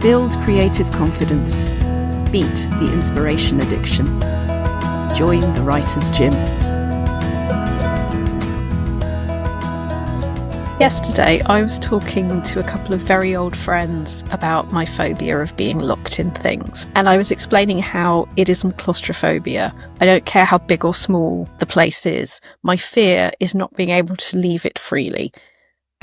Build creative confidence. Beat the inspiration addiction. Join the Writer's Gym. Yesterday, I was talking to a couple of very old friends about my phobia of being locked in things. And I was explaining how it isn't claustrophobia. I don't care how big or small the place is. My fear is not being able to leave it freely.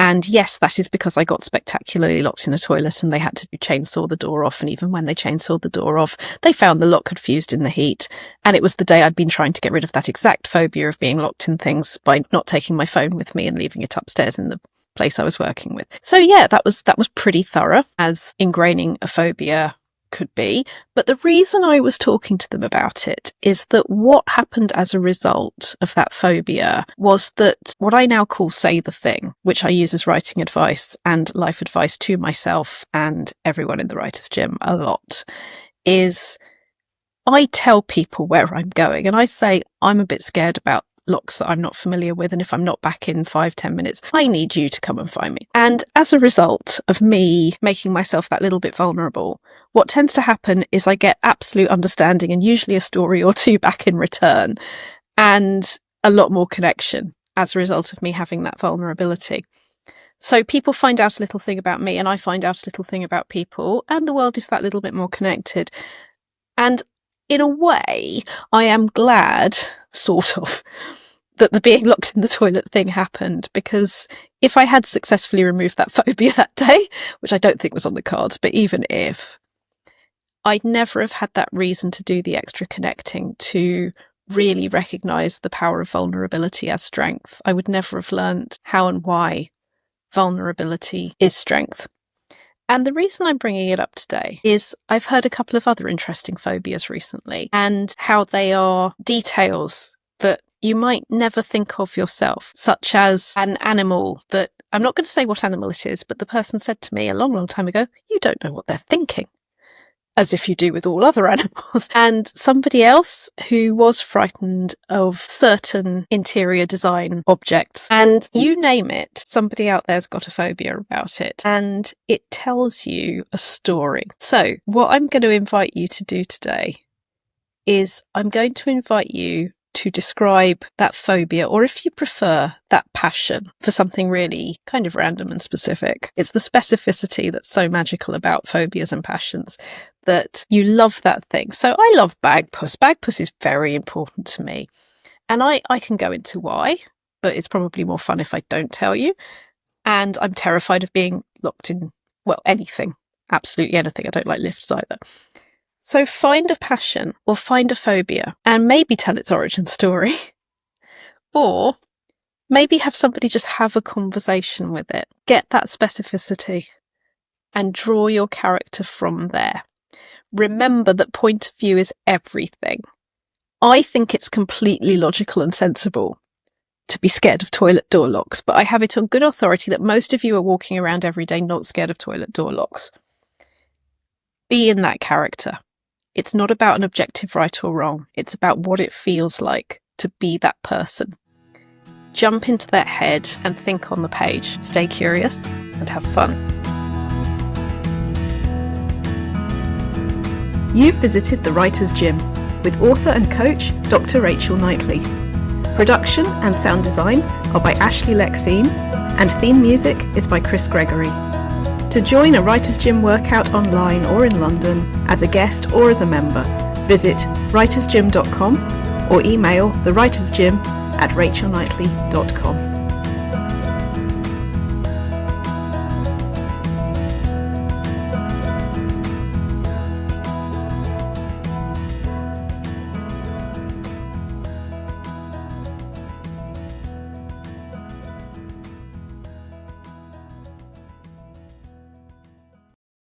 And yes, that is because I got spectacularly locked in a toilet and they had to chainsaw the door off. And even when they chainsawed the door off, they found the lock had fused in the heat. And it was the day I'd been trying to get rid of that exact phobia of being locked in things by not taking my phone with me and leaving it upstairs in the place I was working with. So yeah, that was pretty thorough, as ingraining a phobia could be. But the reason I was talking to them about it is that what happened as a result of that phobia was that what I now call say the thing, which I use as writing advice and life advice to myself and everyone in the Writer's Gym a lot, is I tell people where I'm going and I say, I'm a bit scared about locks that I'm not familiar with, and if I'm not back in 5-10 minutes, I need you to come and find me. And as a result of me making myself that little bit vulnerable, what tends to happen is I get absolute understanding and usually a story or two back in return, and a lot more connection as a result of me having that vulnerability. So people find out a little thing about me and I find out a little thing about people, and the world is that little bit more connected. And in a way, I am glad, sort of, that the being locked in the toilet thing happened, because if I had successfully removed that phobia that day, which I don't think was on the cards, but even if, I'd never have had that reason to do the extra connecting, to really recognise the power of vulnerability as strength. I would never have learnt how and why vulnerability is strength. And the reason I'm bringing it up today is I've heard a couple of other interesting phobias recently, and how they are details that you might never think of yourself, such as an animal that, I'm not going to say what animal it is, but the person said to me a long, long time ago, you don't know what they're thinking. As if you do with all other animals. And somebody else who was frightened of certain interior design objects. And you name it, somebody out there's got a phobia about it. And it tells you a story. So what I'm going to invite you to do today is I'm going to invite you to describe that phobia, or if you prefer, that passion for something really kind of random and specific. It's the specificity that's so magical about phobias and passions, that you love that thing. So I love bagpuss. Bagpuss is very important to me. And I can go into why, but it's probably more fun if I don't tell you. And I'm terrified of being locked in, well, anything, absolutely anything. I don't like lifts either. So find a passion or find a phobia and maybe tell its origin story, or maybe have somebody just have a conversation with it. Get that specificity and draw your character from there. Remember that point of view is everything. I think it's completely logical and sensible to be scared of toilet door locks, but I have it on good authority that most of you are walking around every day not scared of toilet door locks. Be in that character. It's not about an objective right or wrong. It's about what it feels like to be that person. Jump into that head and think on the page. Stay curious and have fun. You've visited the Writer's Gym with author and coach Dr Rachel Knightley. Production and sound design are by Ashley Lexine, and theme music is by Chris Gregory. To join a Writer's Gym workout online or in London, as a guest or as a member, visit writersgym.com or email thewritersgym@rachelknightley.com.